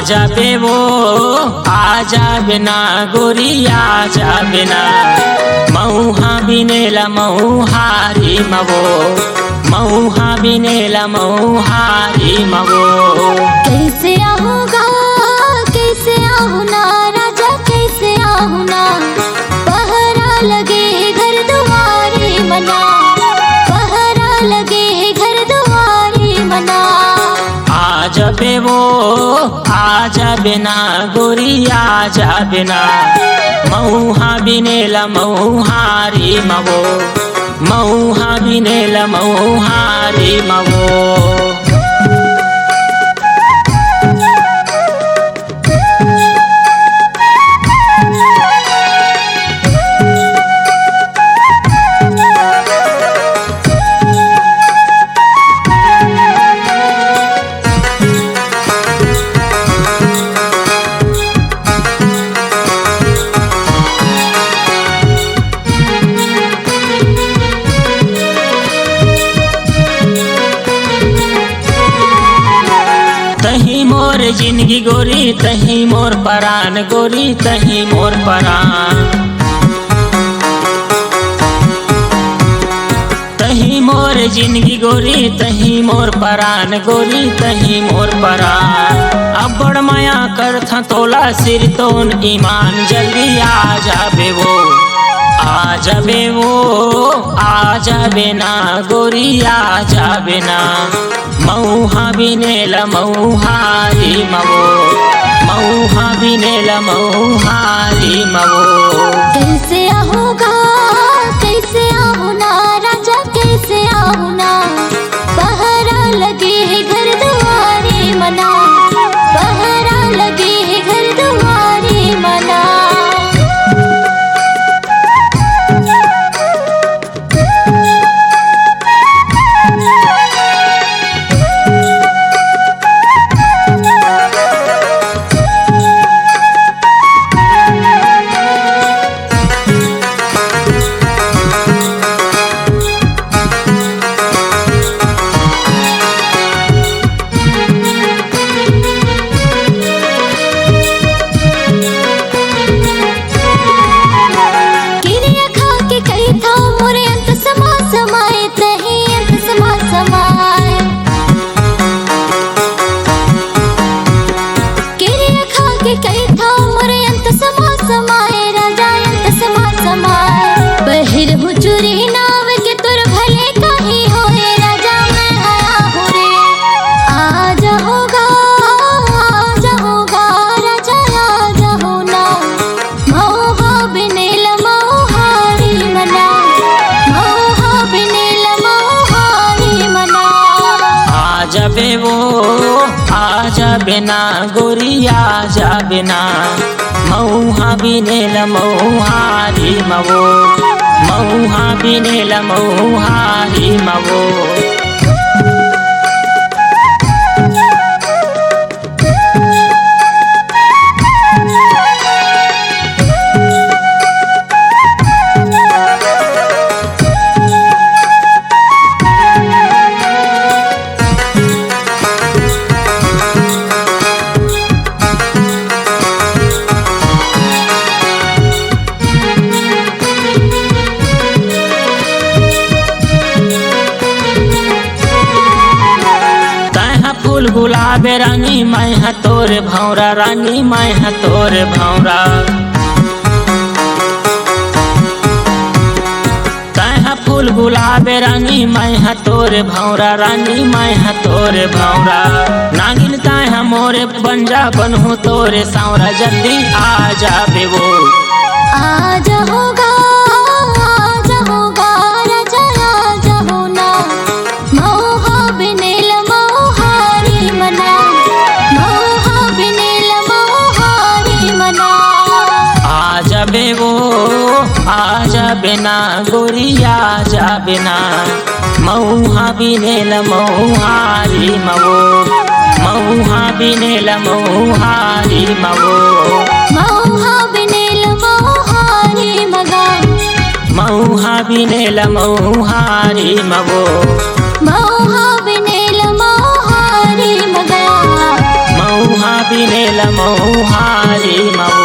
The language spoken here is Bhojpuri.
जाबे वो आ जाबे ना गोरी आ जाबे ना मऊहा बिनेला मऊहारी मवो मऊहा बिनेला मऊहारी मवो। कैसे आऊँगा कैसे आऊँ ना राजा कैसे आऊँ ना पहरा लगे घर दुआरे मना पहरा लगे घर दुआरे मना। आ जाबे वो आ जाबे ना गोरी आ जाबे ना मऊहा बिनेला मऊहारी मवो मऊहा बिनेला मऊहारी मवो। तही मोर जिंदगी गोरी तही मोर परान गोरी तही मोर परान तही मोर जिंदगी गोरी तही मोर परान गोरी तही मोर परान। अब बड़ माया कर था तोला सिर तोन ईमान जल्दी आ जाबे वो आ जाबे वो आ जाबे ना गोरी आ जाबे ना मऊहा बिनेला मऊहारी मवो मऊहा बिनेला मऊहारी मवो। कैसे आऊँगा कैसे आऊँ ना राजा कैसे आऊँ ना पहरा लगे घर दुआरे मना पहरा लगे घर दुआरे मना। जाबे वो आ जाबे ना गोरी आ जाबे ना मऊहा बिनेला मऊहारी मवो मऊहा बिनेला मऊहारी मवो। फूल गुलाबे रानी मैं है तोरे भौरा रानी मैं है तोरे भौरा तैहा फूल गुलाबे रानी मैं है तोरे भौरा रानी मैं है तोरे भौरा। नागिन तैहा मोरे बंजा बनहु तोरे सांवरा जल्दी आ जाबे वो आ जाऊँगा राजा आ जाऊँ ना मऊहा बिनेला मऊहारी मना मऊहा बिनेला मऊहारी मना। आ जाबे वो आ जाबे ना गोरी आ जाबे ना मऊहा बिनेला मऊहारी मवो मऊहा बिनेला मऊहारी मवो मऊहा बिनेला मऊहारी मगा मऊहा बिनेला मऊहारी मवो मऊहा बिनेला मऊहारी मगा मऊहा बिनेला बिनेल मऊहारी मवा